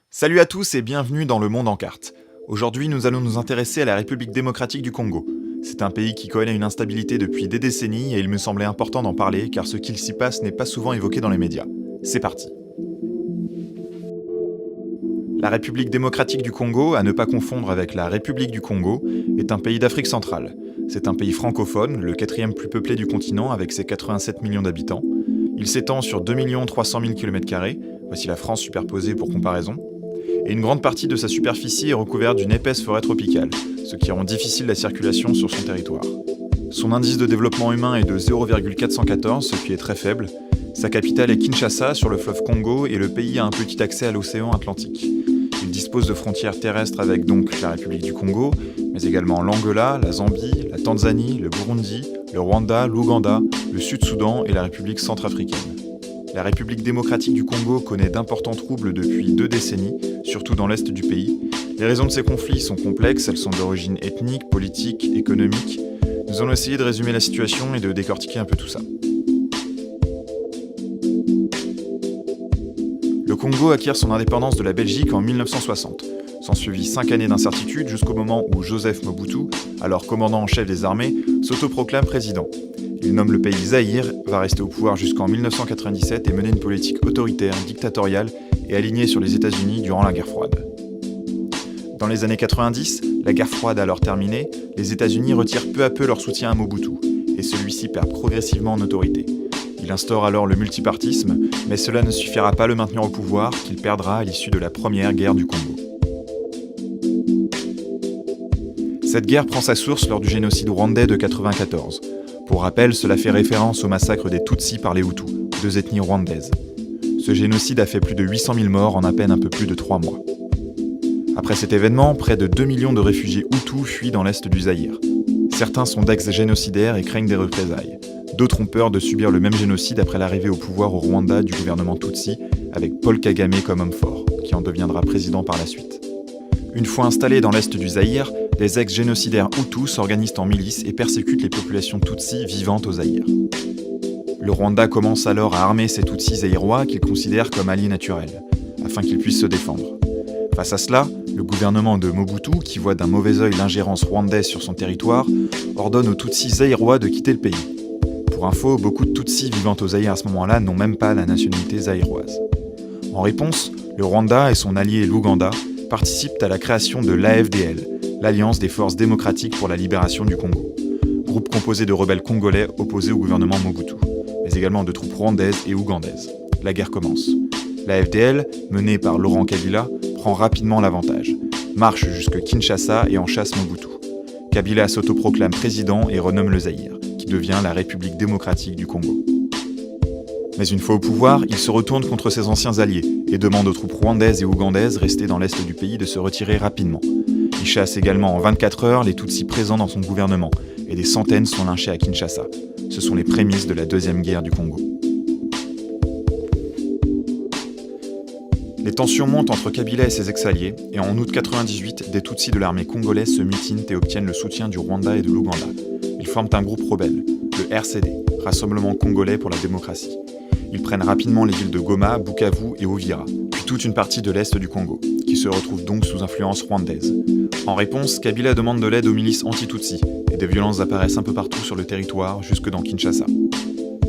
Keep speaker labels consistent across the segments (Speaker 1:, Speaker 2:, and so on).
Speaker 1: Salut à tous et bienvenue dans Le Monde en carte. Aujourd'hui, nous allons nous intéresser à la République démocratique du Congo. C'est un pays qui connaît une instabilité depuis des décennies et il me semblait important d'en parler car ce qu'il s'y passe n'est pas souvent évoqué dans les médias. C'est parti. La République démocratique du Congo, à ne pas confondre avec la République du Congo, est un pays d'Afrique centrale. C'est un pays francophone, le quatrième plus peuplé du continent avec ses 87 millions d'habitants. Il s'étend sur 2 300 000 km², voici la France superposée pour comparaison. Et une grande partie de sa superficie est recouverte d'une épaisse forêt tropicale, ce qui rend difficile la circulation sur son territoire. Son indice de développement humain est de 0,414, ce qui est très faible. Sa capitale est Kinshasa, sur le fleuve Congo, et le pays a un petit accès à l'océan Atlantique. Il dispose de frontières terrestres avec donc la République du Congo, mais également l'Angola, la Zambie, la Tanzanie, le Burundi, le Rwanda, l'Ouganda, le Sud-Soudan et la République centrafricaine. La République démocratique du Congo connaît d'importants troubles depuis 2 décennies, surtout dans l'est du pays. Les raisons de ces conflits sont complexes, elles sont d'origine ethnique, politique, économique. Nous allons essayer de résumer la situation et de décortiquer un peu tout ça. Le Congo acquiert son indépendance de la Belgique en 1960. S'ensuivit 5 années d'incertitude jusqu'au moment où Joseph Mobutu, alors commandant en chef des armées, s'autoproclame président. Il nomme le pays Zaïre, va rester au pouvoir jusqu'en 1997 et mener une politique autoritaire, dictatoriale et alignée sur les États-Unis durant la guerre froide. Dans les années 90, la guerre froide alors terminée, les États-Unis retirent peu à peu leur soutien à Mobutu, et celui-ci perd progressivement en autorité. Il instaure alors le multipartisme, mais cela ne suffira pas à le maintenir au pouvoir, qu'il perdra à l'issue de la première guerre du Congo. Cette guerre prend sa source lors du génocide rwandais de 1994. Pour rappel, cela fait référence au massacre des Tutsis par les Hutus, 2 ethnies rwandaises. Ce génocide a fait plus de 800 000 morts en à peine un peu plus de 3 mois. Après cet événement, près de 2 millions de réfugiés Hutus fuient dans l'est du Zaïre. Certains sont d'ex-génocidaires et craignent des représailles. D'autres ont peur de subir le même génocide après l'arrivée au pouvoir au Rwanda du gouvernement Tutsi, avec Paul Kagame comme homme fort, qui en deviendra président par la suite. Une fois installés dans l'est du Zaïre, les ex-génocidaires Hutus s'organisent en milices et persécutent les populations Tutsis vivantes au Zaïre. Le Rwanda commence alors à armer ces Tutsis zaïrois qu'il considère comme alliés naturels, afin qu'ils puissent se défendre. Face à cela, le gouvernement de Mobutu, qui voit d'un mauvais œil l'ingérence rwandaise sur son territoire, ordonne aux Tutsis zaïrois de quitter le pays. Pour info, beaucoup de Tutsis vivant au Zaïre à ce moment-là n'ont même pas la nationalité zaïroise. En réponse, le Rwanda et son allié l'Ouganda participent à la création de l'AFDL, l'Alliance des forces démocratiques pour la libération du Congo, groupe composé de rebelles congolais opposés au gouvernement Mobutu, mais également de troupes rwandaises et ougandaises. La guerre commence. L'AFDL, menée par Laurent Kabila, prend rapidement l'avantage, marche jusque Kinshasa et en chasse Mobutu. Kabila s'autoproclame président et renomme le Zaïre, qui devient la République démocratique du Congo. Mais une fois au pouvoir, il se retourne contre ses anciens alliés et demande aux troupes rwandaises et ougandaises restées dans l'est du pays de se retirer rapidement. Il chasse également en 24 heures les Tutsis présents dans son gouvernement, et des centaines sont lynchés à Kinshasa. Ce sont les prémices de la deuxième guerre du Congo. Les tensions montent entre Kabila et ses ex-alliés, et en août 1998, des Tutsis de l'armée congolaise se mutinent et obtiennent le soutien du Rwanda et de l'Ouganda. Ils forment un groupe rebelle, le RCD, Rassemblement Congolais pour la démocratie. Ils prennent rapidement les villes de Goma, Bukavu et Uvira, puis toute une partie de l'est du Congo, qui se retrouve donc sous influence rwandaise. En réponse, Kabila demande de l'aide aux milices anti-Tutsi, et des violences apparaissent un peu partout sur le territoire, jusque dans Kinshasa.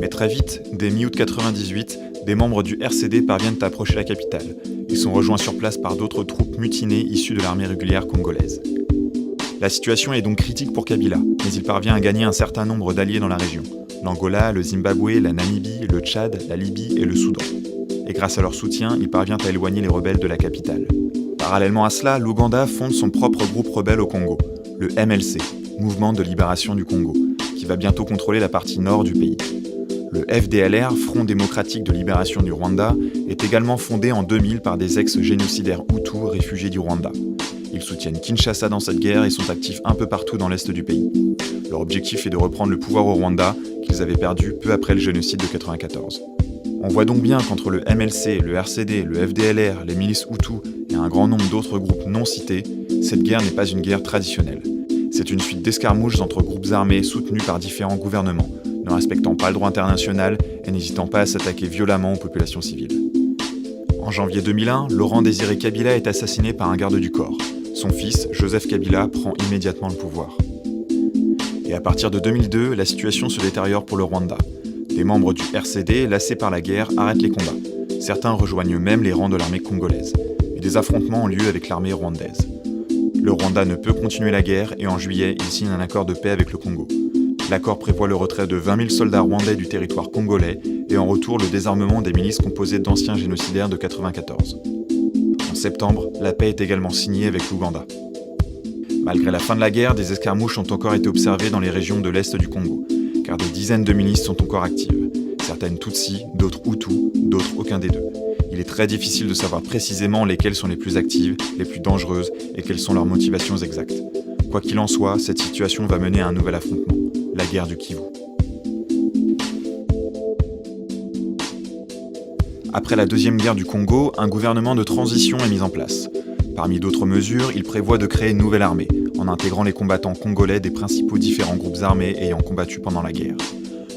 Speaker 1: Mais très vite, dès mi-août 1998, des membres du RCD parviennent à approcher la capitale. Ils sont rejoints sur place par d'autres troupes mutinées issues de l'armée régulière congolaise. La situation est donc critique pour Kabila, mais il parvient à gagner un certain nombre d'alliés dans la région. L'Angola, le Zimbabwe, la Namibie, le Tchad, la Libye et le Soudan. Et grâce à leur soutien, il parvient à éloigner les rebelles de la capitale. Parallèlement à cela, l'Ouganda fonde son propre groupe rebelle au Congo, le MLC, Mouvement de Libération du Congo, qui va bientôt contrôler la partie nord du pays. Le FDLR, Front démocratique de libération du Rwanda, est également fondé en 2000 par des ex-génocidaires Hutus réfugiés du Rwanda. Ils soutiennent Kinshasa dans cette guerre et sont actifs un peu partout dans l'est du pays. Leur objectif est de reprendre le pouvoir au Rwanda, qu'ils avaient perdu peu après le génocide de 1994. On voit donc bien qu'entre le MLC, le RCD, le FDLR, les milices Hutus et un grand nombre d'autres groupes non cités, cette guerre n'est pas une guerre traditionnelle. C'est une suite d'escarmouches entre groupes armés soutenus par différents gouvernements, ne respectant pas le droit international et n'hésitant pas à s'attaquer violemment aux populations civiles. En janvier 2001, Laurent Désiré Kabila est assassiné par un garde du corps. Son fils, Joseph Kabila, prend immédiatement le pouvoir. Et à partir de 2002, la situation se détériore pour le Rwanda. Des membres du RCD, lassés par la guerre, arrêtent les combats. Certains rejoignent même les rangs de l'armée congolaise. Et des affrontements ont lieu avec l'armée rwandaise. Le Rwanda ne peut continuer la guerre et en juillet, il signe un accord de paix avec le Congo. L'accord prévoit le retrait de 20 000 soldats rwandais du territoire congolais et en retour le désarmement des milices composées d'anciens génocidaires de 1994. En septembre, la paix est également signée avec l'Ouganda. Malgré la fin de la guerre, des escarmouches ont encore été observées dans les régions de l'est du Congo, car des dizaines de milices sont encore actives. Certaines Tutsis, d'autres Hutus, d'autres aucun des deux. Il est très difficile de savoir précisément lesquelles sont les plus actives, les plus dangereuses et quelles sont leurs motivations exactes. Quoi qu'il en soit, cette situation va mener à un nouvel affrontement, la guerre du Kivu. Après la deuxième guerre du Congo, un gouvernement de transition est mis en place. Parmi d'autres mesures, il prévoit de créer une nouvelle armée, en intégrant les combattants congolais des principaux différents groupes armés ayant combattu pendant la guerre.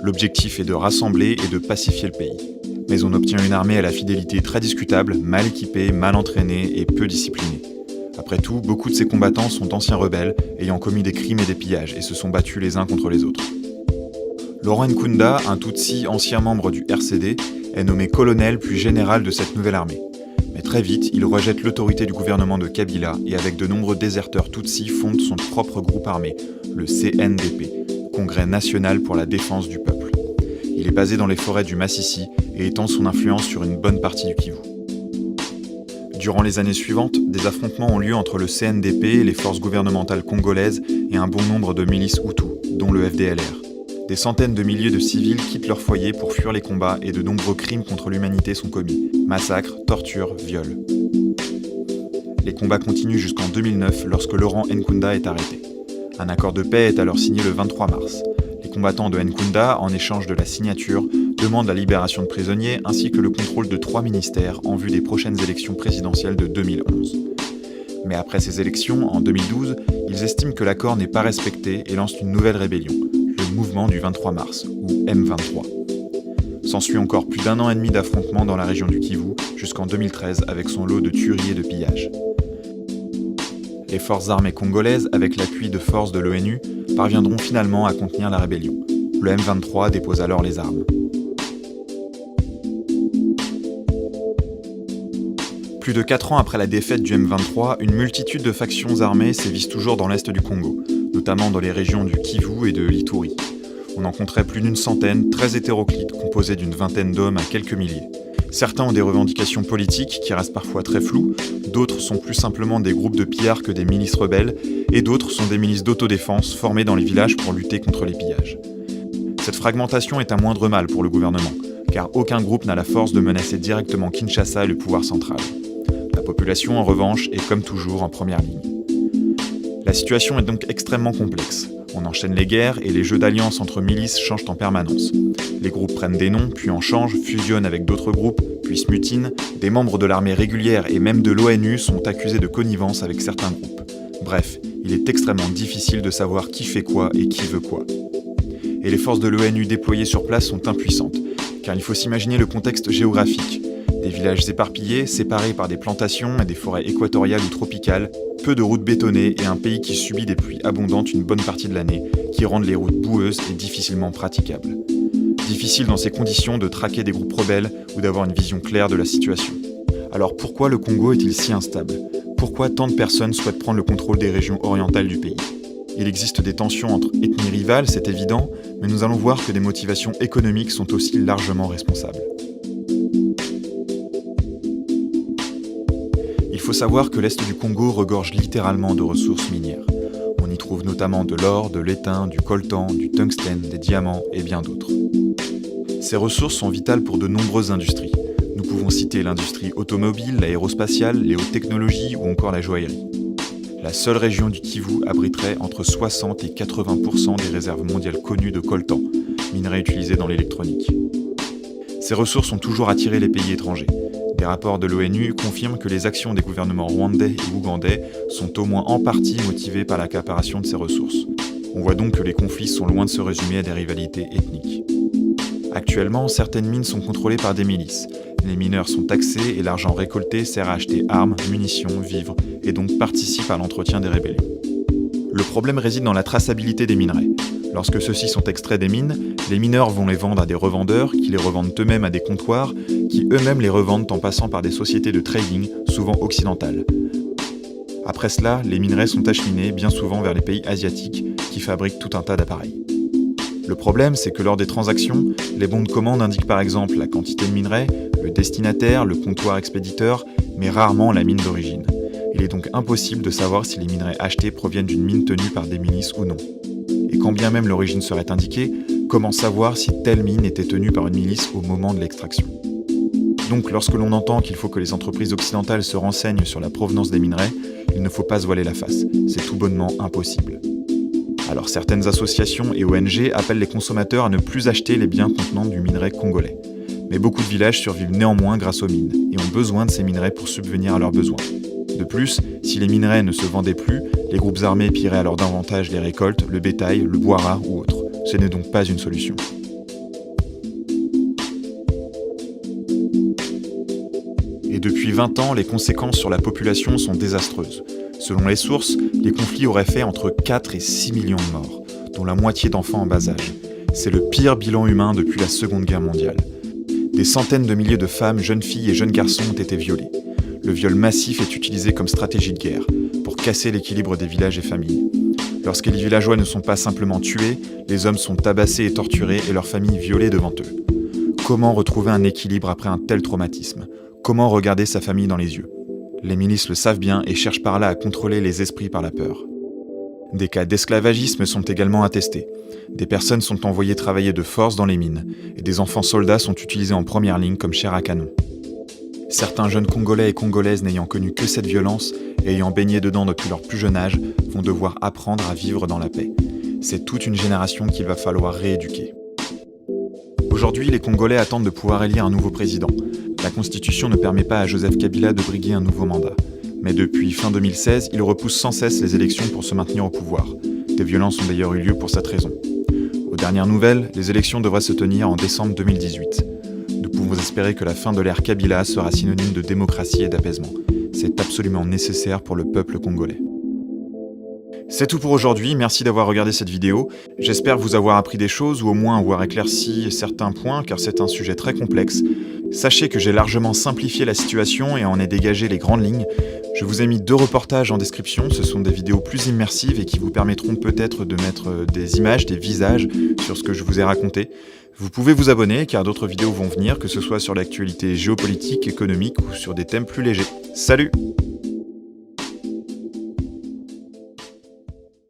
Speaker 1: L'objectif est de rassembler et de pacifier le pays. Mais on obtient une armée à la fidélité très discutable, mal équipée, mal entraînée et peu disciplinée. Après tout, beaucoup de ces combattants sont d'anciens rebelles, ayant commis des crimes et des pillages, et se sont battus les uns contre les autres. Laurent Nkunda, un Tutsi ancien membre du RCD, est nommé colonel puis général de cette nouvelle armée. Mais très vite, il rejette l'autorité du gouvernement de Kabila et avec de nombreux déserteurs Tutsis fonde son propre groupe armé, le CNDP, Congrès national pour la défense du peuple. Il est basé dans les forêts du Massissi et étend son influence sur une bonne partie du Kivu. Durant les années suivantes, des affrontements ont lieu entre le CNDP, les forces gouvernementales congolaises et un bon nombre de milices Hutus, dont le FDLR. Des centaines de milliers de civils quittent leur foyer pour fuir les combats et de nombreux crimes contre l'humanité sont commis. Massacres, tortures, viols. Les combats continuent jusqu'en 2009 lorsque Laurent Nkunda est arrêté. Un accord de paix est alors signé le 23 mars. Les combattants de Nkunda, en échange de la signature, demandent la libération de prisonniers ainsi que le contrôle de 3 ministères en vue des prochaines élections présidentielles de 2011. Mais après ces élections, en 2012, ils estiment que l'accord n'est pas respecté et lancent une nouvelle rébellion, le mouvement du 23 mars, ou M23. S'ensuit encore plus d'1 an et demi d'affrontements dans la région du Kivu, jusqu'en 2013 avec son lot de tueries et de pillages. Les forces armées congolaises, avec l'appui de forces de l'ONU, parviendront finalement à contenir la rébellion. Le M23 dépose alors les armes. Plus de 4 ans après la défaite du M23, une multitude de factions armées sévissent toujours dans l'est du Congo, notamment dans les régions du Kivu et de l'Ituri. On en compterait plus d'une centaine, très hétéroclites, composées d'une vingtaine d'hommes à quelques milliers. Certains ont des revendications politiques qui restent parfois très floues, d'autres sont plus simplement des groupes de pillards que des milices rebelles, et d'autres sont des milices d'autodéfense formées dans les villages pour lutter contre les pillages. Cette fragmentation est un moindre mal pour le gouvernement, car aucun groupe n'a la force de menacer directement Kinshasa et le pouvoir central. La population, en revanche, est comme toujours en première ligne. La situation est donc extrêmement complexe. On enchaîne les guerres et les jeux d'alliance entre milices changent en permanence. Les groupes prennent des noms, puis en changent, fusionnent avec d'autres groupes, puis se mutinent. Des membres de l'armée régulière et même de l'ONU sont accusés de connivence avec certains groupes. Bref, il est extrêmement difficile de savoir qui fait quoi et qui veut quoi. Et les forces de l'ONU déployées sur place sont impuissantes, car il faut s'imaginer le contexte géographique. Des villages éparpillés, séparés par des plantations et des forêts équatoriales ou tropicales, peu de routes bétonnées et un pays qui subit des pluies abondantes une bonne partie de l'année, qui rendent les routes boueuses et difficilement praticables. Difficile dans ces conditions de traquer des groupes rebelles ou d'avoir une vision claire de la situation. Alors pourquoi le Congo est-il si instable ? Pourquoi tant de personnes souhaitent prendre le contrôle des régions orientales du pays ? Il existe des tensions entre ethnies rivales, c'est évident, mais nous allons voir que des motivations économiques sont aussi largement responsables. Il faut savoir que l'est du Congo regorge littéralement de ressources minières. On y trouve notamment de l'or, de l'étain, du coltan, du tungstène, des diamants et bien d'autres. Ces ressources sont vitales pour de nombreuses industries. Nous pouvons citer l'industrie automobile, l'aérospatiale, les hautes technologies ou encore la joaillerie. La seule région du Kivu abriterait entre 60 et 80% des réserves mondiales connues de coltan, minerai utilisé dans l'électronique. Ces ressources ont toujours attiré les pays étrangers. Des rapports de l'ONU confirment que les actions des gouvernements rwandais et ougandais sont au moins en partie motivées par l'accaparation de ces ressources. On voit donc que les conflits sont loin de se résumer à des rivalités ethniques. Actuellement, certaines mines sont contrôlées par des milices, Les mineurs sont taxés et l'argent récolté sert à acheter armes, munitions, vivres, et donc participe à l'entretien des rébellions. Le problème réside dans la traçabilité des minerais. Lorsque ceux-ci sont extraits des mines, les mineurs vont les vendre à des revendeurs, qui les revendent eux-mêmes à des comptoirs, qui eux-mêmes les revendent en passant par des sociétés de trading, souvent occidentales. Après cela, les minerais sont acheminés bien souvent vers les pays asiatiques, qui fabriquent tout un tas d'appareils. Le problème, c'est que lors des transactions, les bons de commande indiquent par exemple la quantité de minerais, le destinataire, le comptoir expéditeur, mais rarement la mine d'origine. Il est donc impossible de savoir si les minerais achetés proviennent d'une mine tenue par des milices ou non. Et quand bien même l'origine serait indiquée, comment savoir si telle mine était tenue par une milice au moment de l'extraction? Donc lorsque l'on entend qu'il faut que les entreprises occidentales se renseignent sur la provenance des minerais, il ne faut pas se voiler la face, c'est tout bonnement impossible. Alors certaines associations et ONG appellent les consommateurs à ne plus acheter les biens contenant du minerai congolais. Mais beaucoup de villages survivent néanmoins grâce aux mines, et ont besoin de ces minerais pour subvenir à leurs besoins. De plus, si les minerais ne se vendaient plus, les groupes armés pilleraient alors davantage les récoltes, le bétail, le bois rare ou autre. Ce n'est donc pas une solution. Et depuis 20 ans, les conséquences sur la population sont désastreuses. Selon les sources, les conflits auraient fait entre 4 et 6 millions de morts, dont la moitié d'enfants en bas âge. C'est le pire bilan humain depuis la Seconde Guerre mondiale. Des centaines de milliers de femmes, jeunes filles et jeunes garçons ont été violés. Le viol massif est utilisé comme stratégie de guerre, pour casser l'équilibre des villages et familles. Lorsque les villageois ne sont pas simplement tués, les hommes sont tabassés et torturés et leurs familles violées devant eux. Comment retrouver un équilibre après un tel traumatisme? Comment regarder sa famille dans les yeux? Les milices le savent bien et cherchent par là à contrôler les esprits par la peur. Des cas d'esclavagisme sont également attestés. Des personnes sont envoyées travailler de force dans les mines, et des enfants soldats sont utilisés en première ligne comme chair à canon. Certains jeunes Congolais et Congolaises n'ayant connu que cette violence, et ayant baigné dedans depuis leur plus jeune âge, vont devoir apprendre à vivre dans la paix. C'est toute une génération qu'il va falloir rééduquer. Aujourd'hui, les Congolais attendent de pouvoir élire un nouveau président. La Constitution ne permet pas à Joseph Kabila de briguer un nouveau mandat. Mais depuis fin 2016, il repousse sans cesse les élections pour se maintenir au pouvoir. Des violences ont d'ailleurs eu lieu pour cette raison. Aux dernières nouvelles, les élections devraient se tenir en décembre 2018. Nous pouvons espérer que la fin de l'ère Kabila sera synonyme de démocratie et d'apaisement. C'est absolument nécessaire pour le peuple congolais. C'est tout pour aujourd'hui, merci d'avoir regardé cette vidéo. J'espère vous avoir appris des choses ou au moins avoir éclairci certains points car c'est un sujet très complexe. Sachez que j'ai largement simplifié la situation et en ai dégagé les grandes lignes. Je vous ai mis 2 reportages en description, ce sont des vidéos plus immersives et qui vous permettront peut-être de mettre des images, des visages sur ce que je vous ai raconté. Vous pouvez vous abonner car d'autres vidéos vont venir, que ce soit sur l'actualité géopolitique, économique ou sur des thèmes plus légers. Salut!